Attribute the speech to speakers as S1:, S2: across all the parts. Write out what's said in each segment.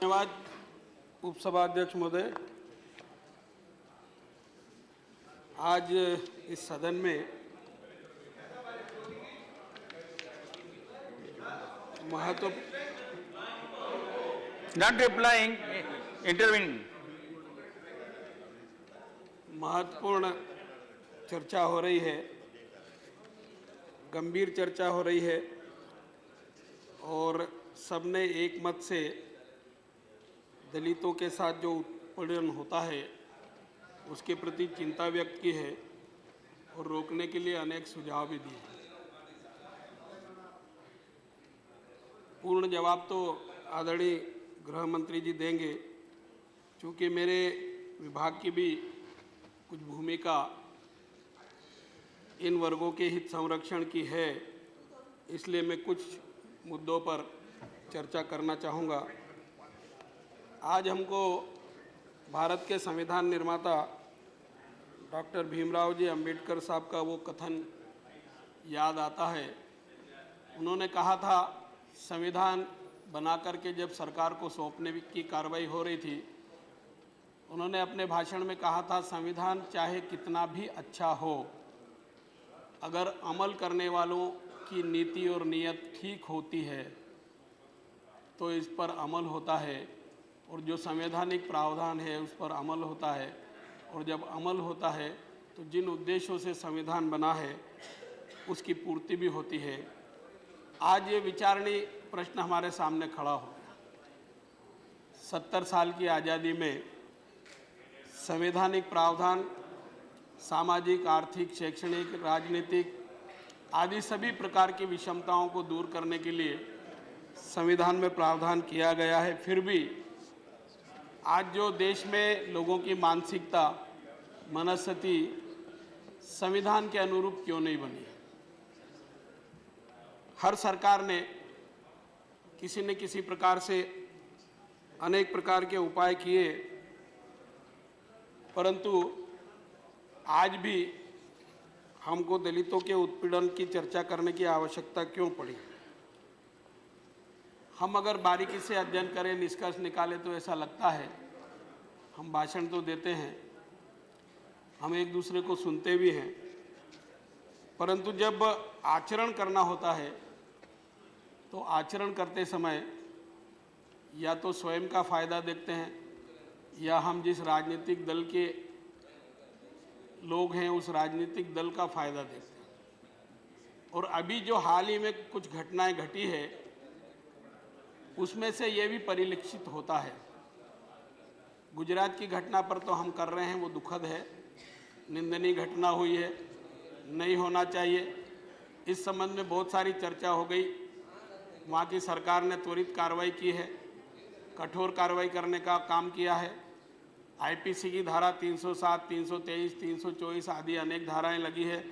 S1: धन्यवाद उपसभाध्यक्ष महोदय। आज इस सदन में
S2: Not replying, intervening.
S1: महत्वपूर्ण चर्चा हो रही है, गंभीर चर्चा हो रही है और सबने एक मत से दलितों के साथ जो उत्पीड़न होता है उसके प्रति चिंता व्यक्त की है और रोकने के लिए अनेक सुझाव भी दिए। पूर्ण जवाब तो आदरणीय गृह मंत्री जी देंगे, क्योंकि मेरे विभाग की भी कुछ भूमिका इन वर्गों के हित संरक्षण की है, इसलिए मैं कुछ मुद्दों पर चर्चा करना चाहूँगा। आज हमको भारत के संविधान निर्माता डॉक्टर भीमराव जी अंबेडकर साहब का वो कथन याद आता है। उन्होंने कहा था, संविधान बना करके जब सरकार को सौंपने की कार्रवाई हो रही थी, उन्होंने अपने भाषण में कहा था, संविधान चाहे कितना भी अच्छा हो, अगर अमल करने वालों की नीति और नीयत ठीक होती है तो इस पर अमल होता है और जो संवैधानिक प्रावधान है उस पर अमल होता है, और जब अमल होता है तो जिन उद्देश्यों से संविधान बना है उसकी पूर्ति भी होती है। आज ये विचारणीय प्रश्न हमारे सामने खड़ा हो गया। 70 साल की आज़ादी में संवैधानिक प्रावधान सामाजिक, आर्थिक, शैक्षणिक, राजनीतिक आदि सभी प्रकार की विषमताओं को दूर करने के लिए संविधान में प्रावधान किया गया है। फिर भी आज जो देश में लोगों की मानसिकता, मनस्थिति संविधान के अनुरूप क्यों नहीं बनी? हर सरकार ने किसी न किसी प्रकार से अनेक प्रकार के उपाय किए, परंतु आज भी हमको दलितों के उत्पीड़न की चर्चा करने की आवश्यकता क्यों पड़ी? हम अगर बारीकी से अध्ययन करें, निष्कर्ष निकालें तो ऐसा लगता है, हम भाषण तो देते हैं, हम एक दूसरे को सुनते भी हैं, परंतु जब आचरण करना होता है तो आचरण करते समय या तो स्वयं का फ़ायदा देखते हैं या हम जिस राजनीतिक दल के लोग हैं उस राजनीतिक दल का फ़ायदा देखते हैं। और अभी जो हाल ही में कुछ घटनाएं घटी है उसमें से ये भी परिलक्षित होता है। गुजरात की घटना पर तो हम कर रहे हैं, वो दुखद है, निंदनीय घटना हुई है, नहीं होना चाहिए। इस संबंध में बहुत सारी चर्चा हो गई। वहाँ की सरकार ने त्वरित कार्रवाई की है, कठोर कार्रवाई करने का काम किया है। आईपीसी की धारा 307, 323, 324 आदि अनेक धाराएं लगी है।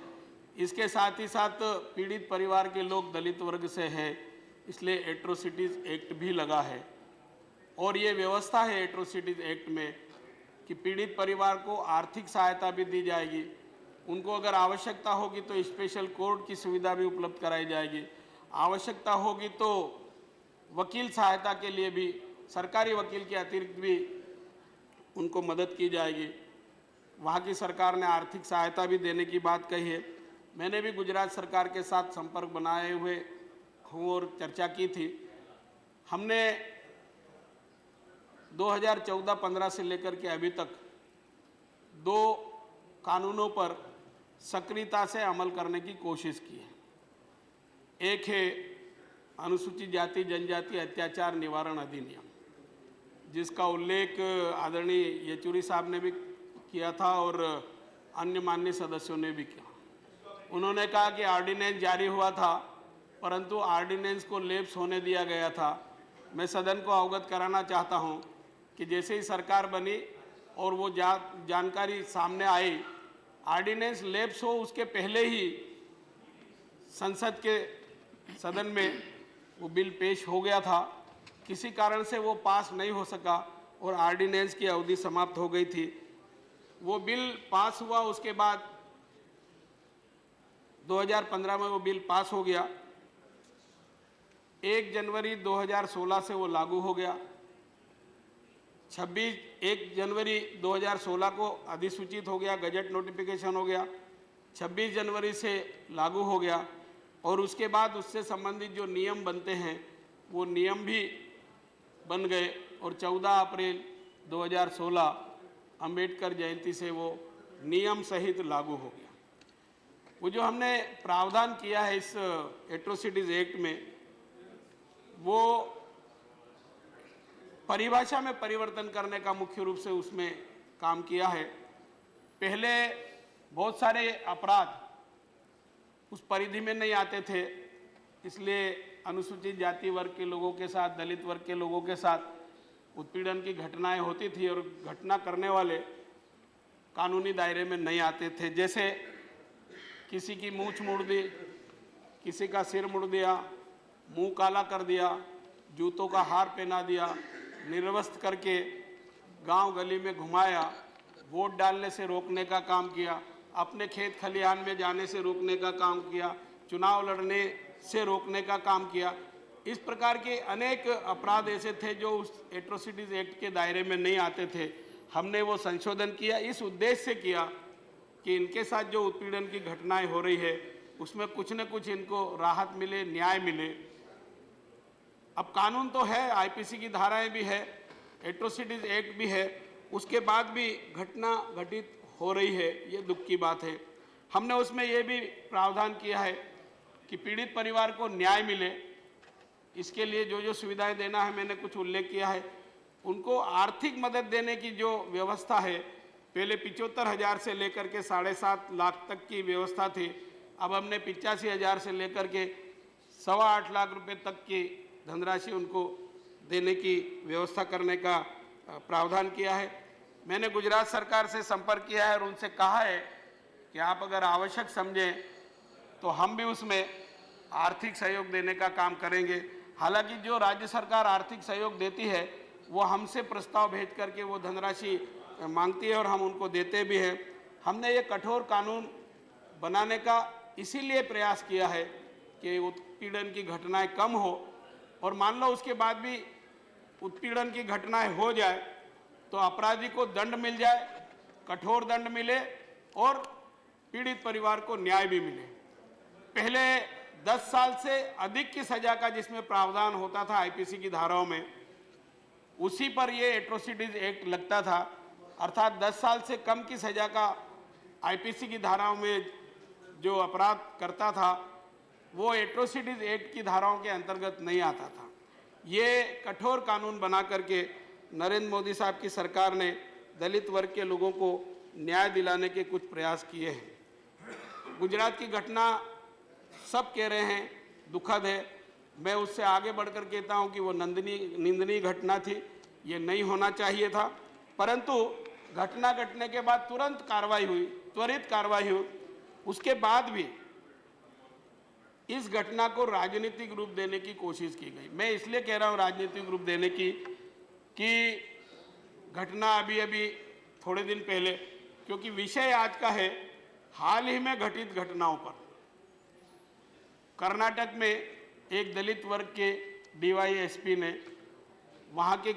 S1: इसके साथ ही साथ पीड़ित परिवार के लोग दलित वर्ग से हैं, इसलिए एट्रोसिटीज़ एक्ट भी लगा है। और ये व्यवस्था है एट्रोसिटीज़ एक्ट में कि पीड़ित परिवार को आर्थिक सहायता भी दी जाएगी, उनको अगर आवश्यकता होगी तो स्पेशल कोर्ट की सुविधा भी उपलब्ध कराई जाएगी, आवश्यकता होगी तो वकील सहायता के लिए भी, सरकारी वकील के अतिरिक्त भी उनको मदद की जाएगी। वहाँ की सरकार ने आर्थिक सहायता भी देने की बात कही है। मैंने भी गुजरात सरकार के साथ संपर्क बनाए हुए हूँ और चर्चा की थी। हमने 2014-15 से लेकर के अभी तक 2 कानूनों पर सक्रियता से अमल करने की कोशिश की है। एक है अनुसूचित जाति जनजाति अत्याचार निवारण अधिनियम, जिसका उल्लेख आदरणीय येचुरी साहब ने भी किया था और अन्य माननीय सदस्यों ने भी किया। उन्होंने कहा कि ऑर्डिनेंस जारी हुआ था, परंतु ऑर्डिनेंस को लैप्स होने दिया गया था। मैं सदन को अवगत कराना चाहता हूं कि जैसे ही सरकार बनी और वो जानकारी सामने आई, ऑर्डिनेंस लैप्स हो उसके पहले ही संसद के सदन में वो बिल पेश हो गया था। किसी कारण से वो पास नहीं हो सका और ऑर्डिनेंस की अवधि समाप्त हो गई थी। वो बिल पास हुआ, उसके बाद 2015 में वो बिल पास हो गया। 1 जनवरी 2016 से वो लागू हो गया। 1 जनवरी 2016 को अधिसूचित हो गया, गजट नोटिफिकेशन हो गया, 26 जनवरी से लागू हो गया और उसके बाद उससे संबंधित जो नियम बनते हैं वो नियम भी बन गए और 14 अप्रैल 2016 अंबेडकर जयंती से वो नियम सहित लागू हो गया। वो जो हमने प्रावधान किया है इस एट्रोसिटीज़ एक्ट में, वो परिभाषा में परिवर्तन करने का मुख्य रूप से उसमें काम किया है। पहले बहुत सारे अपराध उस परिधि में नहीं आते थे, इसलिए अनुसूचित जाति वर्ग के लोगों के साथ, दलित वर्ग के लोगों के साथ उत्पीड़न की घटनाएं होती थी और घटना करने वाले कानूनी दायरे में नहीं आते थे। जैसे किसी की मूंछ मुड़ दी, किसी का सिर मुड़ दिया, मुंह काला कर दिया, जूतों का हार पहना दिया, निर्वस्त्र करके गांव गली में घुमाया, वोट डालने से रोकने का काम किया, अपने खेत खलिहान में जाने से रोकने का काम किया, चुनाव लड़ने से रोकने का काम किया। इस प्रकार के अनेक अपराध ऐसे थे जो उस एट्रोसिटीज़ एक्ट के दायरे में नहीं आते थे। हमने वो संशोधन किया, इस उद्देश्य से किया कि इनके साथ जो उत्पीड़न की घटनाएं हो रही है उसमें कुछ न कुछ इनको राहत मिले, न्याय मिले। अब कानून तो है, आईपीसी की धाराएं भी है, एट्रोसिटीज़ एक्ट भी है, उसके बाद भी घटना घटित हो रही है, ये दुख की बात है। हमने उसमें ये भी प्रावधान किया है कि पीड़ित परिवार को न्याय मिले, इसके लिए जो जो सुविधाएं देना है मैंने कुछ उल्लेख किया है। उनको आर्थिक मदद देने की जो व्यवस्था है, पहले 75,000 से लेकर के 7.5 लाख तक की व्यवस्था थी, अब हमने 85,000 से लेकर के 8.25 लाख रुपए तक की धनराशि उनको देने की व्यवस्था करने का प्रावधान किया है। मैंने गुजरात सरकार से संपर्क किया है और उनसे कहा है कि आप अगर आवश्यक समझें तो हम भी उसमें आर्थिक सहयोग देने का काम करेंगे। हालांकि जो राज्य सरकार आर्थिक सहयोग देती है वो हमसे प्रस्ताव भेज करके वो धनराशि मांगती है और हम उनको देते भी हैं। हमने ये कठोर कानून बनाने का इसीलिए प्रयास किया है कि उत्पीड़न की घटनाएं कम हो, और मान लो उसके बाद भी उत्पीड़न की घटनाएं हो जाए तो अपराधी को दंड मिल जाए, कठोर दंड मिले और पीड़ित परिवार को न्याय भी मिले। पहले 10 साल से अधिक की सजा का जिसमें प्रावधान होता था आईपीसी की धाराओं में, उसी पर ये एट्रोसिटीज एक्ट लगता था, अर्थात 10 साल से कम की सजा का आईपीसी की धाराओं में जो अपराध करता था वो एट्रोसिटीज एक्ट की धाराओं के अंतर्गत नहीं आता था। ये कठोर कानून बना करके नरेंद्र मोदी साहब की सरकार ने दलित वर्ग के लोगों को न्याय दिलाने के कुछ प्रयास किए हैं। गुजरात की घटना सब कह रहे हैं दुखद है, मैं उससे आगे बढ़कर कहता हूं कि वो निंदनीय घटना थी, ये नहीं होना चाहिए था। परंतु घटना घटने के बाद तुरंत कार्रवाई हुई, त्वरित कार्रवाई हुई, उसके बाद भी इस घटना को राजनीतिक रूप देने की कोशिश की गई। मैं इसलिए कह रहा हूं राजनीतिक रूप देने की कि घटना अभी थोड़े दिन पहले, क्योंकि विषय आज का है हाल ही में घटित घटनाओं पर। कर्नाटक में एक दलित वर्ग के डीवाईएसपी ने वहां के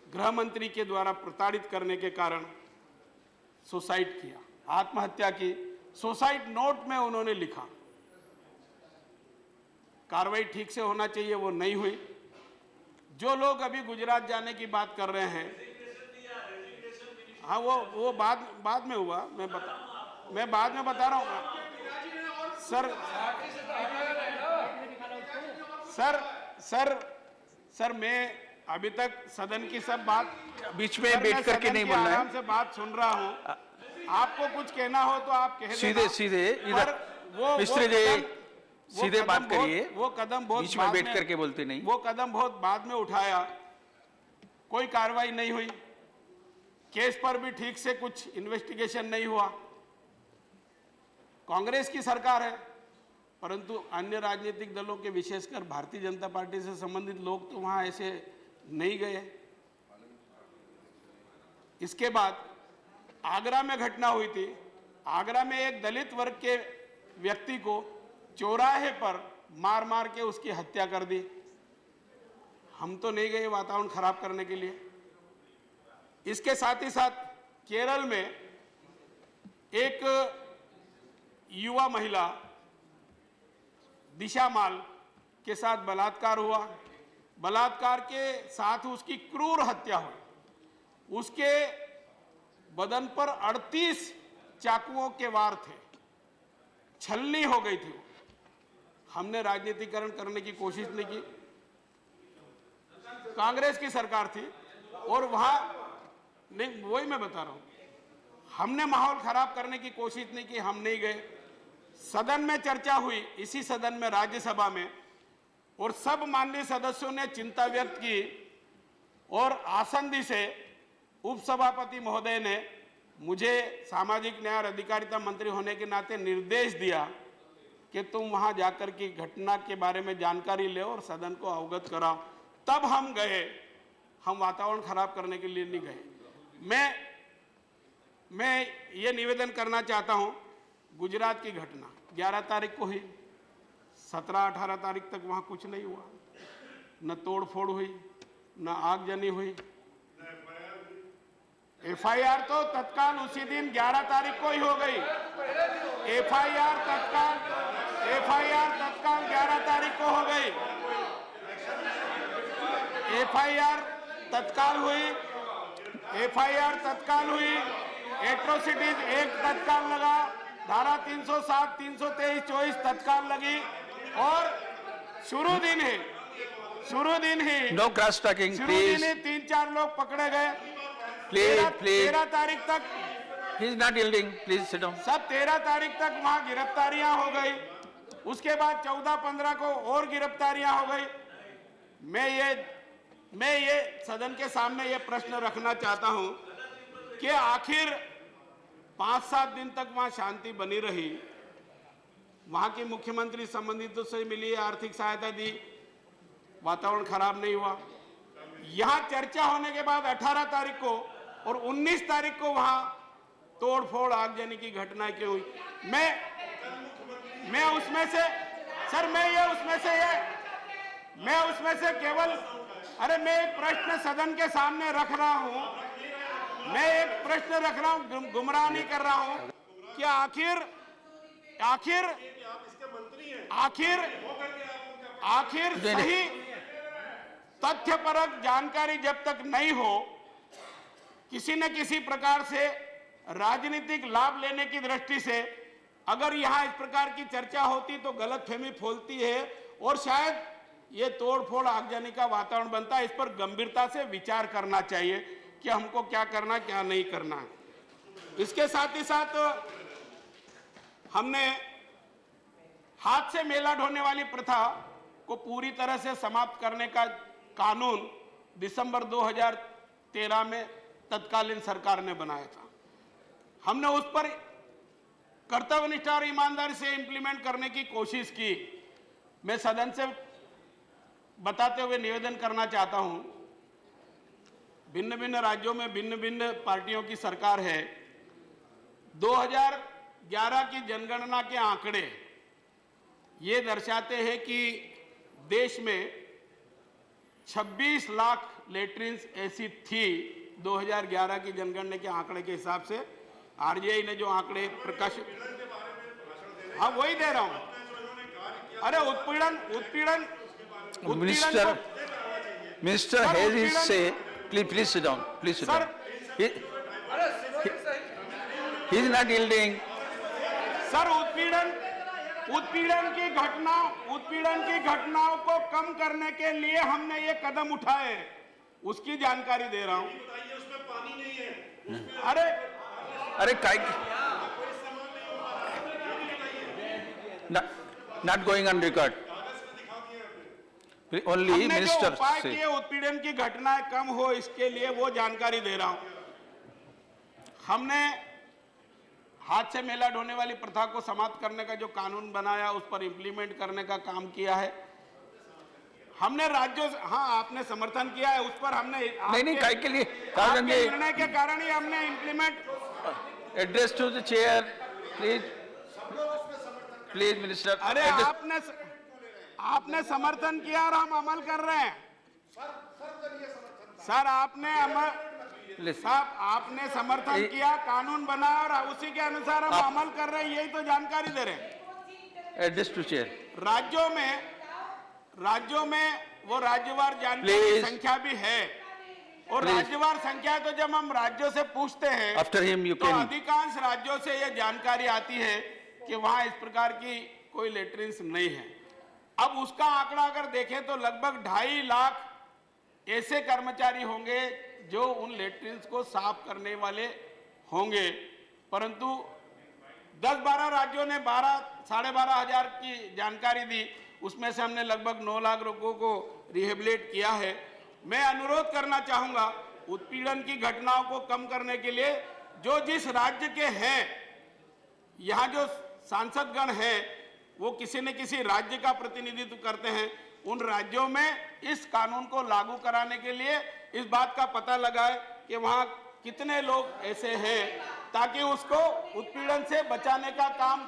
S1: गृह मंत्री के द्वारा प्रताड़ित करने के कारण सुसाइड किया, आत्महत्या की। सुसाइड नोट में उन्होंने लिखा। कार्रवाई ठीक से होना चाहिए, वो नहीं हुई। जो लोग अभी गुजरात जाने की बात कर रहे हैं, हाँ वो बाद में हुआ, मैं बाद में बता रहा हूँ सर मैं अभी तक सदन की सब बात
S2: बीच में बैठ करके नहीं बोलना है।
S1: आराम से बात सुन रहा हूँ, आपको कुछ कहना हो तो आप कह देना।
S2: सीधे इधर मिस्त्री जी सीधे बात करिए,
S1: वो कदम बहुत
S2: बीच में बैठ करके बोलते नहीं।
S1: वो कदम बहुत बाद में उठाया, कोई कार्रवाई नहीं हुई, केस पर भी ठीक से कुछ इन्वेस्टिगेशन नहीं हुआ। कांग्रेस की सरकार है, परंतु अन्य राजनीतिक दलों के, विशेषकर भारतीय जनता पार्टी से संबंधित लोग तो वहां ऐसे नहीं गए। इसके बाद आगरा में घटना हुई थी। आगरा में एक दलित वर्ग के व्यक्ति को चौराहे पर मार मार के उसकी हत्या कर दी। हम तो नहीं गए वातावरण खराब करने के लिए, इसके साथ ही साथ केरल में एक युवा महिला दिशा माल के साथ बलात्कार हुआ। बलात्कार के साथ उसकी क्रूर हत्या हुई। उसके बदन पर 38 चाकुओं के वार थे। छलनी हो गई थी। हमने राजनीतिकरण करने की कोशिश नहीं की। कांग्रेस की सरकार थी और वहां नहीं, वही मैं बता रहा हूं, हमने माहौल खराब करने की कोशिश नहीं की। हम नहीं गए। सदन में चर्चा हुई, इसी सदन में राज्यसभा में, और सब माननीय सदस्यों ने चिंता व्यक्त की और आसंदी से उपसभापति महोदय ने मुझे सामाजिक न्याय और अधिकारिता मंत्री होने के नाते निर्देश दिया कि तुम वहां जाकर की घटना के बारे में जानकारी ले और सदन को अवगत कराओ। तब हम गए। हम वातावरण खराब करने के लिए नहीं गए। मैं ये निवेदन करना चाहता हूं, गुजरात की घटना 11 तारीख को हुई। 17-18 तारीख तक वहां कुछ नहीं हुआ। न तोड़फोड़ हुई, न आगजनी हुई। एफआईआर तो तत्काल उसी दिन 11 तारीख को ही हो गई। एफआईआर तत्काल 11 तारीख को हो गई। एफआईआर तत्काल हुई। एट्रोसिटीज एक्ट तत्काल लगा। धारा 307, 323, 24 तत्काल लगी और शुरू दिन ही
S2: नो क्रॉस टॉकिंग प्लीज।
S1: 3-4 लोग पकड़े गए।
S2: प्लीज
S1: 13 तारीख तक
S2: ही is not yielding, please sit down.
S1: सब 13 तारीख तक वहां गिरफ्तारियां हो गई। उसके बाद 14-15 को और गिरफ्तारियां हो गई। मैं ये सदन के सामने ये प्रश्न रखना चाहता हूं कि आखिर 5-7 दिन तक वहां शांति बनी रही। वहां की मुख्यमंत्री संबंधितों से मिली, आर्थिक सहायता दी, वातावरण खराब नहीं हुआ। यहां चर्चा होने के बाद 18 तारीख को और 19 तारीख को वहां तोड़फोड़ आगजनी की घटनाएं क्यों हुई? मैं उसमें से केवल मैं एक प्रश्न सदन के सामने रख रहा हूं। गुमराह नहीं कर रहा हूं कि आखिर सही तथ्यपरक जानकारी जब तक नहीं हो, किसी न किसी प्रकार से राजनीतिक लाभ लेने की दृष्टि से अगर यहां इस प्रकार की चर्चा होती तो गलतफहमी फैलती है और शायद ये तोड़फोड़ आगजनी का वातावरण बनता है। इस पर गंभीरता से विचार करना चाहिए कि हमको क्या करना, क्या नहीं करना। इसके साथ ही साथ हमने हाथ से मेला ढोने वाली प्रथा को पूरी तरह से समाप्त करने का कानून दिसंबर 2013 में तत्कालीन सरकार ने बनाया था। हमने उस पर कर्तव्यनिष्ठा और ईमानदारी से इंप्लीमेंट करने की कोशिश की। मैं सदन से बताते हुए निवेदन करना चाहता हूं, भिन्न भिन्न राज्यों में भिन्न भिन्न पार्टियों की सरकार है। 2011 की जनगणना के आंकड़े ये दर्शाते हैं कि देश में 26 लाख लेट्रिन्स ऐसी थी 2011 की जनगणना के आंकड़े के हिसाब से। आरजीआई ने जो आंकड़े प्रकाशित, हाँ वही दे रहा हूं। अरे उत्पीड़न
S2: Minister has his say. Please sit down. Please sit down. He is not yielding.
S1: Sir उत्पीड़न की घटनाओं को कम करने के लिए हमने ये कदम उठाए, उसकी जानकारी दे रहा हूं। उसमें पानी नहीं है।
S2: अरे not going on record. Only
S1: हमने जो
S2: minister
S1: उपाय
S2: say.
S1: किए उत्पीड़न की घटनाएं कम हो इसके लिए वो जानकारी दे रहा हूं। हमने हाथ से मेला ढोने वाली प्रथा को समाप्त करने का जो कानून बनाया उस पर इंप्लीमेंट करने का काम किया है। हमने राज्यों से, हाँ आपने समर्थन किया है उस पर हमने
S2: नहीं काय के लिए
S1: निर्णय के कारण ही हमने implement.
S2: Address to the chair please minister.
S1: अरे आपने समर्थन किया और हम अमल कर रहे हैं। Sir
S2: Listen.
S1: साहब आपने समर्थन किया, कानून बना और उसी के अनुसार हम अमल कर रहे हैं, यही तो जानकारी दे रहे हैं।
S2: Address to chair.
S1: राज्यों में वो राज्यवार जानकारी
S2: Please.
S1: संख्या भी है, और
S2: Please.
S1: राज्यवार संख्या तो जब हम राज्यों से पूछते हैं
S2: After him, you
S1: तो
S2: can.
S1: अधिकांश राज्यों से ये जानकारी आती है कि वहां इस प्रकार की कोई लेटरिन्स नहीं है। अब उसका आंकड़ा अगर देखें तो लगभग 2.5 लाख ऐसे कर्मचारी होंगे जो उन लेटरिन्स को साफ करने वाले होंगे, परंतु 10-12 राज्यों ने 12-12.5 हजार की जानकारी दी, उसमें से हमने लगभग 9 लाख लोगों को रिहेबिलिट किया है। मैं अनुरोध करना चाहूंगा, उत्पीड़न की घटनाओं को कम करने के लिए जो जिस राज्य के हैं, यहाँ जो सांसदगण हैं वो किसी न किसी राज्य का प्रतिनिधित्व करते हैं, उन राज्यों में इस कानून को लागू कराने के लिए इस बात का पता लगाए कि वहाँ कितने लोग ऐसे हैं, ताकि उसको उत्पीड़न से बचाने का काम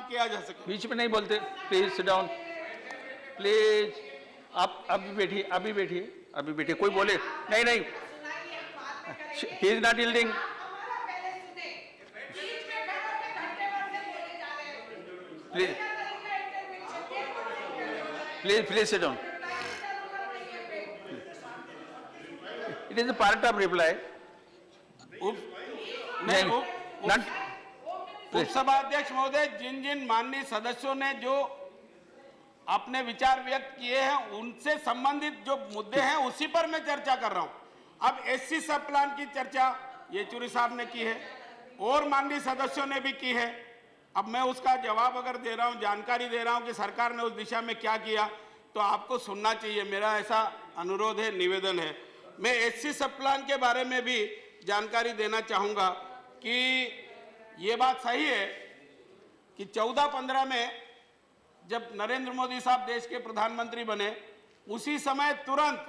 S1: किया जा सके।
S2: बीच में नहीं बोलते, प्लीज सिट डाउन, प्लीज। आप अभी बैठिए, कोई बोले नहीं, he is not yielding. Please sit down. It is a part of reply.
S1: उपसभा अध्यक्ष महोदय, जिन माननीय सदस्यों ने जो अपने विचार व्यक्त किए हैं उनसे संबंधित जो मुद्दे हैं उसी पर मैं चर्चा कर रहा हूं। अब एससी सब प्लान की चर्चा येचुरी साहब ने की है और माननीय सदस्यों ने भी की है। अब मैं उसका जवाब अगर दे रहा हूं, जानकारी दे रहा हूं कि सरकार ने उस दिशा में क्या किया, तो आपको सुनना चाहिए। मेरा ऐसा अनुरोध है, निवेदन है। मैं एससी सब प्लान के बारे में भी जानकारी देना चाहूंगा कि ये बात सही है कि 14-15 में जब नरेंद्र मोदी साहब देश के प्रधानमंत्री बने, उसी समय तुरंत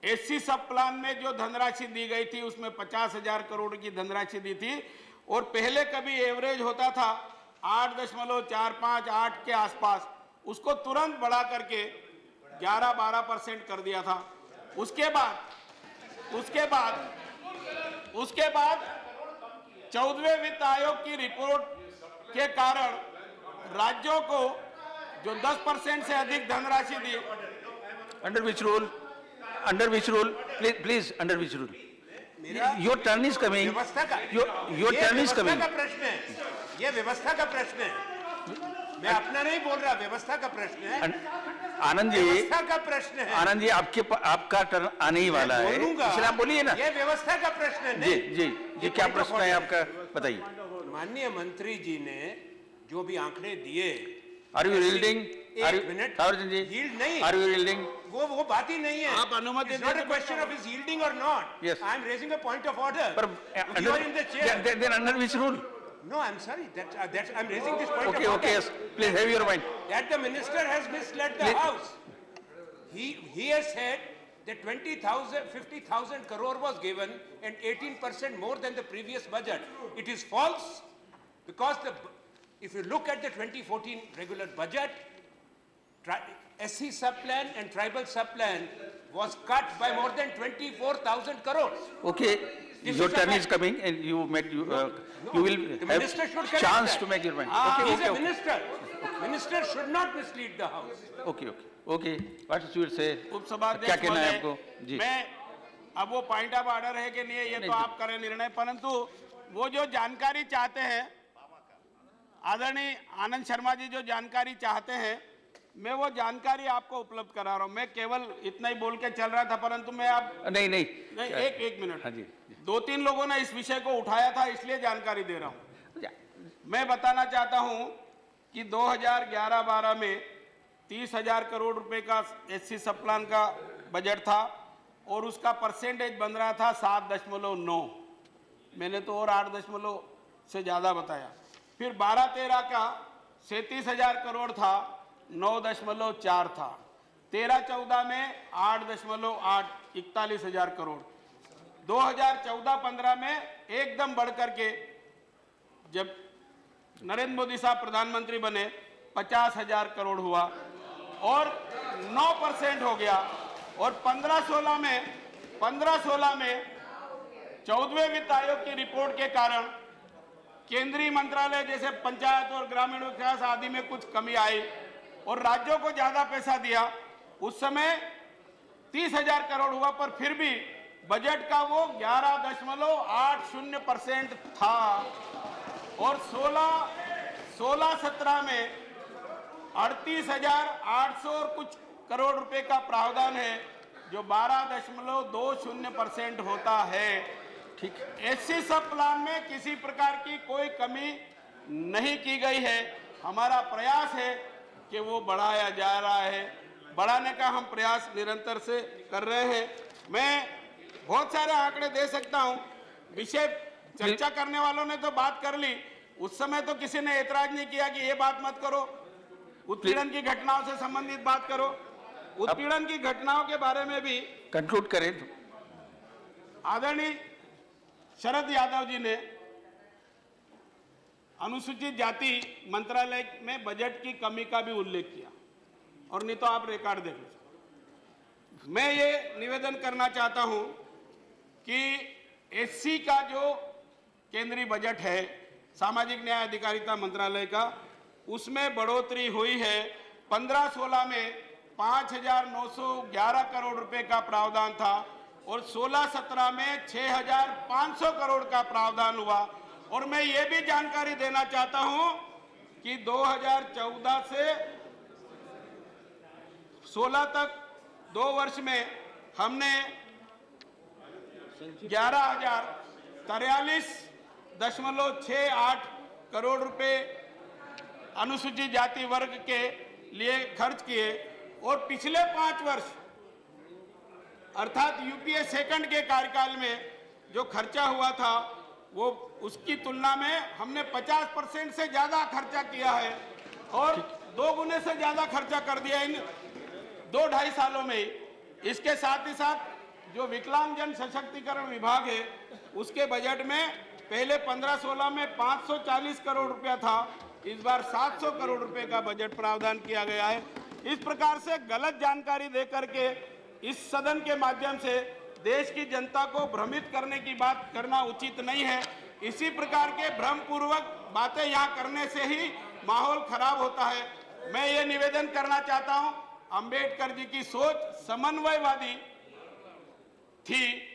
S1: एससी सब प्लान में जो धनराशि दी गई थी उसमें 50,000 करोड़ की धनराशि दी थी, और पहले कभी एवरेज होता था 8.45-8 के आसपास, उसको तुरंत बढ़ा करके 11-12% कर दिया था। उसके बाद 14वें वित्त आयोग की रिपोर्ट के कारण राज्यों को जो 10% से अधिक धनराशि दी।
S2: Under which rule, please, under which rule? Your turn is coming, your turn is coming.
S3: प्रश्न है, ये व्यवस्था का प्रश्न है, मैं अपना नहीं बोल रहा, व्यवस्था का प्रश्न है।
S2: आनंद जी,
S3: व्यवस्था का प्रश्न है।
S2: आनंद जी, आपका टर्न आने ही वाला है, इसलिए आप बोलिए ना।
S3: ये व्यवस्था का प्रश्न है।
S2: जी, क्या प्रश्न है आपका, बताइए।
S3: माननीय मंत्री जी ने जो भी आंकड़े दिए,
S2: आर यू यील्डिंग?
S3: एक मिनट, यील्ड नहीं,
S2: आर यू यील्डिंग?
S3: वो बात ही नहीं है।
S1: आप अनुमति
S3: not a question of is yielding और not.
S2: Yes.
S3: I am raising a point of order.
S2: पर
S3: you are in the chair.
S2: then under which rule?
S3: No, I'm sorry. That's I'm raising this point
S2: Okay,
S3: of order.
S2: yes. Please have your mind.
S3: That the minister has misled the
S2: Please.
S3: house. He has said that 50,000 crore was given and 18% more than the previous budget. It is false, because if you look at the 2014 regular budget, SC sub-plan and tribal sub-plan was cut by more than 24,000 crores.
S2: Okay,
S3: This
S2: your
S3: is a
S2: turn is
S3: fact.
S2: coming and you will
S3: The minister should
S2: have
S3: correct
S2: chance
S3: that.
S2: to make your mind.
S3: He is
S2: Okay.
S3: a minister. Minister should not mislead the house.
S2: Okay. What you will say?
S1: उपसभा
S2: क्या
S1: अध्यक्ष
S2: कहना है
S1: महोदय,
S2: आपको? जी।
S1: मैं अब वो point of order है कि नहीं है, ये
S2: नहीं,
S1: तो आप करें निर्णय, परंतु वो जो जानकारी चाहते हैं, आदरणीय आनंद शर्मा जी जो जानकारी चाहते हैं, मैं वो जानकारी आपको उपलब्ध करा रहा हूं। मैं केवल इतना ही बोल के चल रहा था, परंतु मैं अब
S2: नहीं,
S1: एक मिनट।
S2: हाँ जी।
S1: 2-3 लोगों ने इस विषय को उठाया था, इसलिए जानकारी दे रहा हूं। मैं बताना चाहता हूं कि 2011-12 में 30,000 करोड़ रुपए का एससी सब प्लान का बजट था और उसका परसेंटेज बन रहा था 7.9। मैंने तो और 8 से ज़्यादा बताया। फिर 12-13 का 37,000 करोड़ था, 9.4 था। 13-14 में 8.8, 41,000 करोड़। 2014-15 में एकदम बढ़ करके जब नरेंद्र मोदी साहब प्रधानमंत्री बने 50,000 करोड़ हुआ और 9% हो गया। और 15-16 में 14वें वित्त आयोग की रिपोर्ट के कारण केंद्रीय मंत्रालय जैसे पंचायत और ग्रामीण विकास आदि में कुछ कमी आई और राज्यों को ज्यादा पैसा दिया। उस समय 30,000 करोड़ हुआ, पर फिर भी बजट का वो 11.80% था। और 16-17 में 38,800 और कुछ करोड़ रुपए का प्रावधान है, जो 12.20% होता है। ठीक, ऐसे सब प्लान में किसी प्रकार की कोई कमी नहीं की गई है। हमारा प्रयास है कि वो बढ़ाया जा रहा है, बढ़ाने का हम प्रयास निरंतर से कर रहे हैं। मैं बहुत सारे आंकड़े दे सकता हूं। विषय चर्चा करने वालों ने तो बात कर ली, उस समय तो किसी ने ऐतराज नहीं किया कि ये बात मत करो, उत्पीड़न की घटनाओं से संबंधित बात करो। उत्पीड़न की घटनाओं के बारे में भी
S2: कंक्लूड करें।
S1: आदरणीय शरद यादव जी ने अनुसूचित जाति मंत्रालय में बजट की कमी का भी उल्लेख किया, और नहीं तो आप रिकॉर्ड देख लीजिए। मैं ये निवेदन करना चाहता हूं कि एससी का जो केंद्रीय बजट है सामाजिक न्याय अधिकारिता मंत्रालय का, उसमें बढ़ोतरी हुई है। 15-16 में 5,911 करोड़ रुपए का प्रावधान था और 16-17 में 6,500 करोड़ का प्रावधान हुआ। और मैं ये भी जानकारी देना चाहता हूं कि 2014 से 16 तक 2 वर्ष में हमने 11,043.68 करोड़ रुपए अनुसूचित जाति वर्ग के लिए खर्च किए। और पिछले 5 वर्ष अर्थात यूपीए सेकंड के कार्यकाल में जो खर्चा हुआ था, वो उसकी तुलना में हमने 50% से ज्यादा खर्चा किया है और 2 गुने से ज्यादा खर्चा कर दिया इन 2-2.5 सालों में ही। इसके साथ ही साथ जो विकलांगजन सशक्तिकरण विभाग है, उसके बजट में पहले 15-16 में 540 करोड़ रुपया था, इस बार 700 करोड़ रुपए का बजट प्रावधान किया गया है। इस प्रकार से गलत जानकारी देकर के इस सदन के माध्यम से देश की जनता को भ्रमित करने की बात करना उचित नहीं है। इसी प्रकार के भ्रमपूर्वक बातें यहाँ करने से ही माहौल खराब होता है। मैं ये निवेदन करना चाहता हूँ, अंबेडकर जी की सोच समन्वयवादी थी,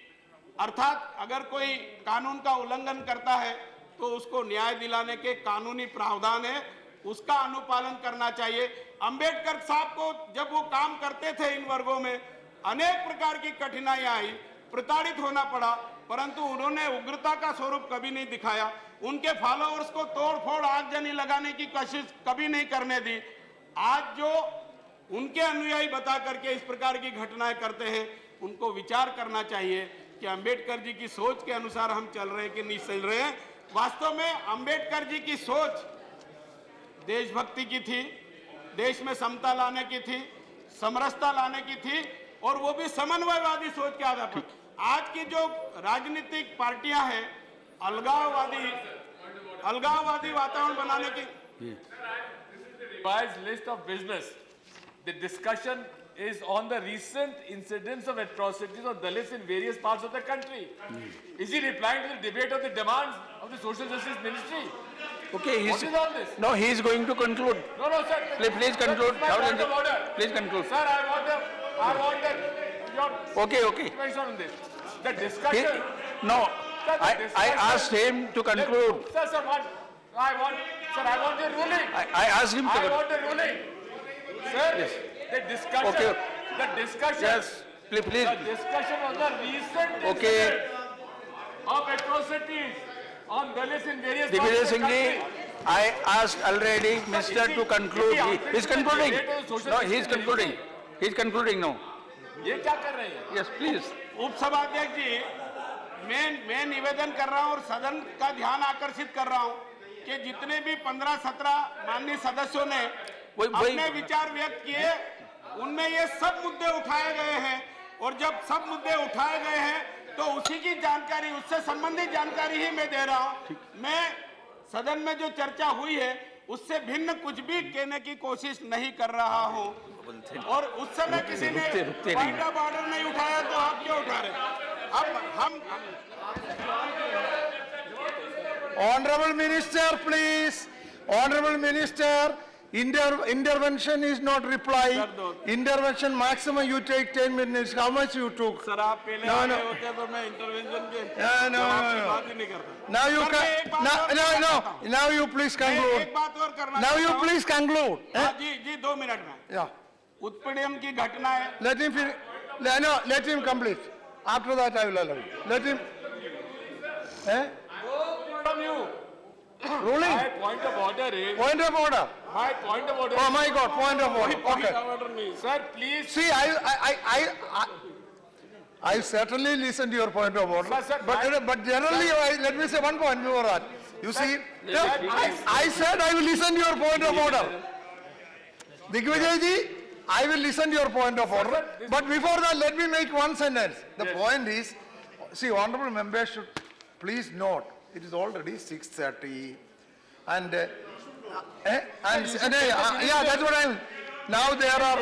S1: अर्थात अगर कोई कानून का उल्लंघन करता है तो उसको न्याय दिलाने के कानूनी प्रावधान है, उसका अनुपालन करना चाहिए। अंबेडकर साहब को जब वो काम करते थे इन वर्गों में अनेक प्रकार की कठिनाइयां आई, प्रताड़ित होना पड़ा, परंतु उन्होंने उग्रता का स्वरूप कभी नहीं दिखाया। उनके फॉलोअर्स को तोड़फोड़ आगजनी लगाने की कोशिश कभी नहीं करने दी। आज जो उनके अनुयायी बता करके इस प्रकार की घटनाएं करते हैं, उनको विचार करना चाहिए कि अंबेडकर जी की सोच के अनुसार हम चल रहे हैं कि नहीं चल रहे हैं। वास्तव में अंबेडकर जी की सोच देशभक्ति की थी, देश में समता लाने की थी, समरसता लाने की थी, और वो भी समन्वयवादी सोच के आधार पर। आज की जो राजनीतिक पार्टियां हैं, अलगाववादी वातावरण बनाने की।
S4: Revised list of business. The discussion is on the recent incidents of atrocities of Dalits in various parts of the country. Is he replying to the debate of the demands of the Social Justice Ministry?
S2: Okay,
S4: What is all this?
S2: No, he is going to conclude.
S4: No, sir.
S2: Please conclude.
S4: Sir, point of order.
S2: Please conclude.
S4: Sir, I want your
S2: Okay.
S4: information on this. The discussion.
S2: No,
S4: Sir, the
S2: I
S4: discussion-
S2: asked him to conclude.
S4: Sir, I want the ruling.
S2: I asked him to
S4: I want the ruling. Sir, the discussion.
S2: Okay.
S4: The discussion.
S2: Yes, please.
S4: The discussion on the recent
S2: Okay.
S4: incidents of atrocities on Dalits in various
S2: Divya
S4: parts of the
S2: Singh ji,
S4: country.
S2: I asked already Mr. to conclude. He is concluding. No, he is concluding. He is concluding now.
S4: ये क्या कर रहे हैं?
S2: Yes, please.
S1: उपसभाध्यक्ष जी, मैं निवेदन कर रहा हूं और सदन का ध्यान आकर्षित कर रहा हूं कि जितने भी 15-17 माननीय सदस्यों ने अपने विचार व्यक्त किए, उनमें ये सब मुद्दे उठाए गए हैं। और जब सब मुद्दे उठाए गए हैं तो उसी की जानकारी, उससे संबंधित जानकारी ही मैं दे रहा हूं। मैं सदन में जो चर्चा हुई है उससे भिन्न कुछ भी कहने की कोशिश नहीं कर रहा हूं। और उस समय किसी ने पॉइंट ऑफ ऑर्डर नहीं उठाया तो आप क्यों उठा रहे? अब हम
S5: Honorable Minister, please. Honorable Minister, intervention is not reply. Intervention maximum you take 10 minutes. How much you took?
S1: Sir आप पहले
S5: No, no.
S1: आए होते तो मैं इंटरवेंशन के
S5: No,
S1: आपकी
S5: no.
S1: बात ही नहीं करता।
S5: Now you
S1: सर, मैं एक बात और
S5: can.
S1: करना चाहता हूं।
S5: Now you please
S1: मैं
S5: conclude.
S1: एक बात और करना
S5: Now you
S1: चाहता हूं।
S5: please conclude.
S1: हाँ, जी 2 मिनट में।
S5: Yeah.
S1: उत्पीड़न की घटना है।
S5: Let him finish. No, let him complete. After that I will allow you. Let him. Eh?
S4: From you.
S5: Ruling.
S4: My point of order is.
S5: Point of order.
S4: My point of order.
S5: Oh my God. Point of order.
S1: Point
S5: Okay.
S1: Of order नहीं।
S4: Sir, please.
S5: See, I certainly listen to your point of order.
S4: Sir,
S5: But generally, let me say one point before that. You see, I said I will listen to your point of order. Digvijay ji, I will listen to your point of order. But before that, let me make one sentence. The point is, see, honorable members should please note, it is already 6:30, and yeah, that's what I mean. Now there are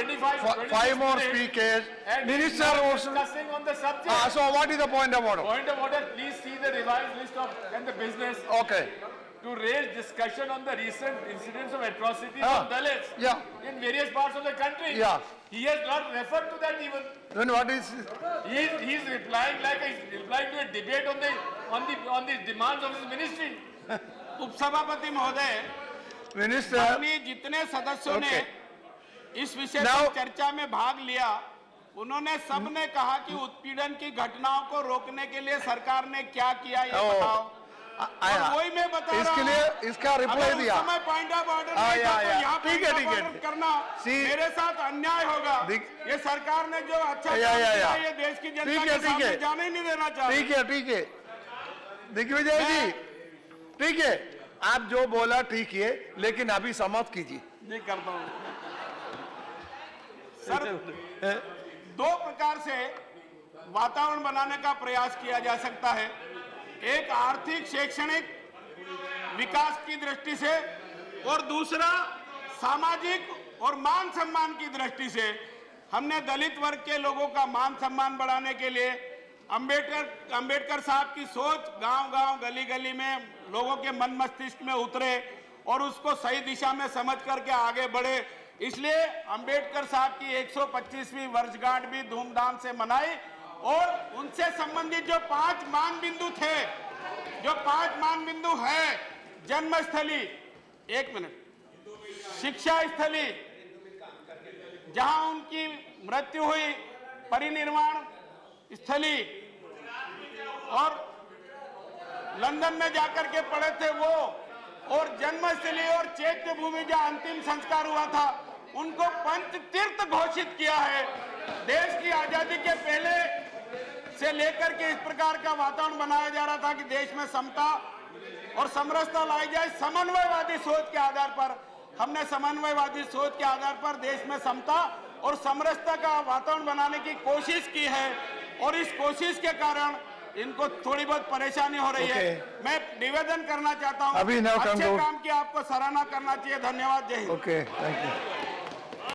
S5: 5 more speakers.
S4: And
S5: Minister also.
S4: discussing on the subject.
S5: So what is the point of order?
S4: Point of order, please see the revised list of and the business
S5: Okay.
S4: to raise discussion on the recent incidents of atrocities
S5: Ah,
S4: on Dalits
S5: yeah.
S4: in various parts of the country.
S5: Yeah.
S4: He has not referred to that even.
S5: Then what is?
S4: He's replying like he's replying to a debate on the demands of his ministry.
S1: उपसभापति महोदय,
S5: Minister.
S1: अपनी जितने सदस्यों ने
S5: Okay.
S1: इस विषय
S5: Now-
S1: पर चर्चा में भाग लिया, उन्होंने सबने कहा कि उत्पीड़न की घटनाओं को रोकने के लिए सरकार ने क्या किया ये
S5: Oh.
S1: बताओ। और वही मैं बता रहा
S5: इसके
S1: हूं।
S5: लिए इसका रिप्लाई
S1: अगर उस
S5: दिया।
S1: समय पॉइंट ऑफ ऑर्डर
S5: हाँ,
S1: नहीं था तो
S5: या।
S1: यहाँ
S5: ठीक है,
S1: point
S5: ठीक
S1: of
S5: है।
S1: order करना
S5: See-
S1: मेरे साथ अन्याय होगा। ये सरकार ने जो अच्छा
S5: या,
S1: काम
S5: या,
S1: किया
S5: या।
S1: ये देश की जनता
S5: ठीक
S1: के
S5: है, ठीक
S1: सामने
S5: है।
S1: जाने ही नहीं देना चाहिए।
S5: ठीक है। दिग्विजय जी, ठीक है। आप जो बोला ठीक है, लेकिन अभी समाप्त कीजिए।
S1: नहीं करता हूँ सर। 2 प्रकार से वातावरण बनाने का प्रयास किया जा सकता है। एक आर्थिक शैक्षणिक विकास की दृष्टि से और दूसरा सामाजिक और मान सम्मान की दृष्टि से। हमने दलित वर्ग के लोगों का मान सम्मान बढ़ाने के लिए अंबेडकर साहब की सोच गांव-गांव गली-गली में लोगों के मन मस्तिष्क में उतरे और उसको सही दिशा में समझ करके आगे बढ़े। इसलिए अंबेडकर साहब की 125वीं वर्षगांठ भी धूमधाम से मनाई और उनसे संबंधित जो 5 मान बिंदु थे, जो 5 मान बिंदु है, जन्मस्थली, 1 मिनट, शिक्षा स्थली जहां उनकी मृत्यु हुई, परिनिर्वाण स्थली और लंदन में जाकर के पढ़े थे वो, और जन्मस्थली और चैत्य भूमि जहां अंतिम संस्कार हुआ था, उनको पंच तीर्थ घोषित किया है। देश की आजादी के पहले से लेकर के इस प्रकार का वातावरण बनाया जा रहा था कि देश में समता और समरसता लाई जाए। समन्वयवादी सोच के आधार पर हमने समन्वयवादी सोच के आधार पर देश में समता और समरसता का वातावरण बनाने की कोशिश की है और इस कोशिश के कारण इनको थोड़ी बहुत परेशानी हो रही है। मैं निवेदन करना चाहता हूं,
S5: अभी now
S1: अच्छे
S5: conclude.
S1: काम की आपको सराहना करना चाहिए। धन्यवाद। जय हिंद।
S5: Okay, thank you.